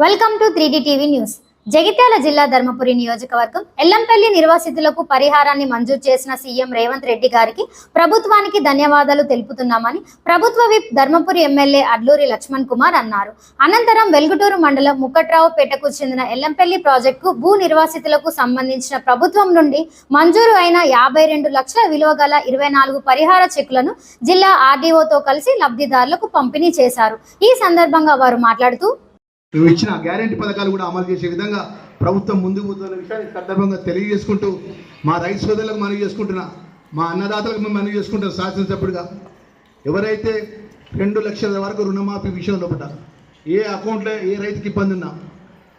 Welcome to 3D TV news. Jagtial జిల్లా ధర్మపురి నియోజకవర్గం ఎల్లంపల్లి నిర్వాసితులకు పరిహారాన్ని మంజూరు చేసిన సీఎం రేవంత్ రెడ్డి గారికి ప్రభుత్వానికి ధన్యవాదాలు తెలుపుతున్నామని ప్రభుత్వ విప్ ధర్మపురి ఎమ్మెల్యే అడ్లూరి లక్ష్మణ్ కుమార్ అన్నారు. అనంతరం వెల్గుటూరు మండలం ముక్కట్రావుపేటకు చెందిన ఎల్లంపల్లి ప్రాజెక్టుకు భూ నిర్వాసితులకు సంబంధించిన ప్రభుత్వం నుండి మంజూరు అయిన 52 లక్షల విలువ గల 24 పరిహార చెక్కులను జిల్లా ఆర్డీఓతో కలిసి లబ్ధిదారులకు పంపిణీ చేశారు. ఈ సందర్భంగా వారు మాట్లాడుతూ నువ్వు ఇచ్చిన గ్యారెంటీ పథకాలు కూడా అమలు చేసే విధంగా ప్రభుత్వం ముందుకు పోతున్న విషయాన్ని సందర్భంగా తెలియజేసుకుంటూ మా రైతు సోదరులకు మనవి చేసుకుంటున్నా, మా అన్నదాతలకు మేము మనవి చేసుకుంటున్న శాసనసభ్యుడిగా ఎవరైతే 2 లక్షల వరకు రుణమాఫీ విషయంలో ఏ అకౌంట్లో ఏ రైతుకి ఇబ్బంది ఉన్నా,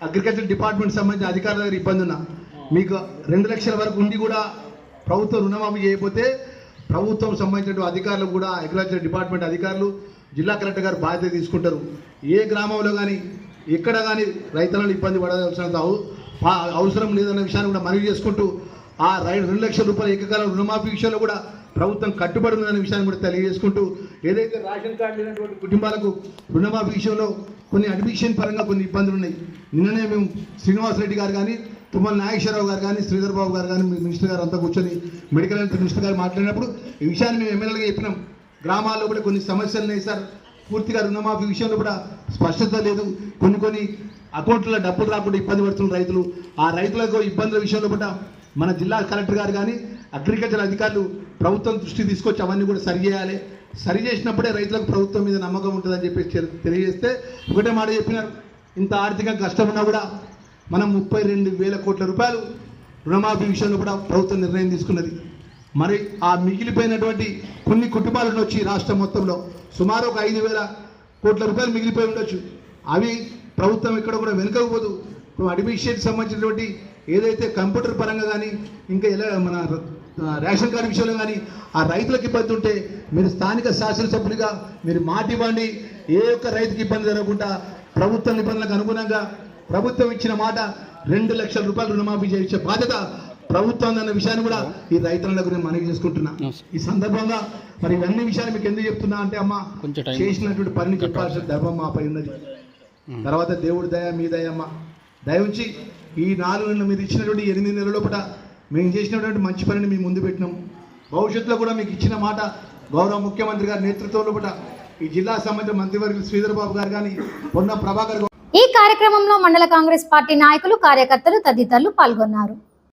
అగ్రికల్చర్ డిపార్ట్మెంట్ సంబంధించిన అధికారుల దగ్గర ఇబ్బంది ఉన్నా, మీకు 2 లక్షల వరకు ఉండి కూడా ప్రభుత్వం రుణమాఫీ చేయకపోతే ప్రభుత్వం సంబంధించిన అధికారులు కూడా అగ్రికల్చర్ డిపార్ట్మెంట్ అధికారులు జిల్లా కలెక్టర్ గారు బాధ్యత తీసుకుంటారు. ఏ గ్రామంలో కానీ ఎక్కడ కానీ రైతులను ఇబ్బంది పడాల్సిన అవసరం లేదన్న విషయాన్ని కూడా మనవి చేసుకుంటూ ఆ 2 లక్షల రూపాయల ఏకకాల రుణమాఫీ విషయంలో కూడా ప్రభుత్వం కట్టుబడి ఉందనే విషయాన్ని కూడా తెలియజేసుకుంటూ ఏదైతే రేషన్ కార్డు లేనటువంటి కుటుంబాలకు రుణమాఫీ విషయంలో కొన్ని అడ్మిషన్ పరంగా కొన్ని ఇబ్బందులు ఉన్నాయి. నిన్ననే మేము శ్రీనివాసరెడ్డి గారు కానీ తుమ్మల నాగేశ్వరరావు గారు కానీ శ్రీధర్ బాబు గారు కానీ మినిస్టర్ గారు అంతా కూర్చొని మెడికల్ హెల్త్ మినిస్టర్ గారు మాట్లాడినప్పుడు ఈ విషయాన్ని మేము ఎమ్మెల్యేగా చెప్పినాం. గ్రామాల్లో కూడా కొన్ని సమస్యలు ఉన్నాయి సార్, పూర్తిగా రుణమాఫీ విషయంలో కూడా స్పష్టత లేదు, కొన్ని అకౌంట్లో డబ్బులు రాకుండా ఇబ్బంది పడుతున్న రైతులు, ఆ రైతులకు ఇబ్బందుల విషయంలో కూడా మన జిల్లా కలెక్టర్ గారు కానీ అగ్రికల్చర్ అధికారులు ప్రభుత్వం దృష్టి తీసుకొచ్చి అవన్నీ కూడా సరి చేయాలి. సరి చేసినప్పుడే రైతులకు ప్రభుత్వం మీద నమ్మకం ఉంటుందని చెప్పేసి తెలియజేస్తే ఒకటే మాట చెప్పినారు, ఇంత ఆర్థికంగా కష్టం ఉన్నా కూడా మనం 32,000 కోట్ల రూపాయలు రుణమాఫీ విషయంలో కూడా ప్రభుత్వం నిర్ణయం తీసుకున్నది. మరి ఆ మిగిలిపోయినటువంటి కొన్ని కుటుంబాలను వచ్చి రాష్ట్రం మొత్తంలో సుమారు ఒక 5,000 కోట్ల రూపాయలు మిగిలిపోయి ఉండొచ్చు. అవి ప్రభుత్వం ఇక్కడ కూడా వెనుకపోదు. అడ్మినిస్ట్రేషన్ సంబంధించినటువంటి ఏదైతే కంప్యూటర్ పరంగా కానీ ఇంకా ఎలా మన రేషన్ కార్డు విషయంలో కానీ ఆ రైతులకు ఇబ్బంది ఉంటే మీరు స్థానిక శాసనసభ్యులుగా మీరు మాట ఇవ్వండి. ఏ ఒక్క రైతుకి ఇబ్బంది జరగకుండా ప్రభుత్వ నిబంధనలకు అనుగుణంగా ప్రభుత్వం ఇచ్చిన మాట 2 లక్షల రూపాయలు రుణమాఫీ చేయించే బాధ్యత ప్రభుత్వం అన్న విషయాన్ని కూడా ఈ రైతుల దగ్గర మనవి చేసుకుంటున్నా. ఈ సందర్భంగా మరి ఇవన్నీ విషయాలు మీకు ఎందుకు చెప్తున్నా అంటే అమ్మ చేసినటువంటి పనిని చెప్పాల్సిన ధర్మం మాపై ఉన్నది. తర్వాత దేవుడి దయ మీ దయ అమ్మ దయ ఉంచి ఈ 4 నెలలు మీరు ఇచ్చినటువంటి 8 నెలల లోపల మేము చేసినటువంటి మంచి పనిని మేము ముందు పెట్టినాం. భవిష్యత్తులో కూడా మీకు ఇచ్చిన మాట గౌరవ ముఖ్యమంత్రి గారి నేతృత్వంలో ఈ జిల్లా సంబంధించిన మంత్రివర్గ శ్రీధర్ బాబు గారు కానీ పొన్న ప్రభాకర్. ఈ కార్యక్రమంలో మండల కాంగ్రెస్ పార్టీ నాయకులు కార్యకర్తలు తదితరులు పాల్గొన్నారు.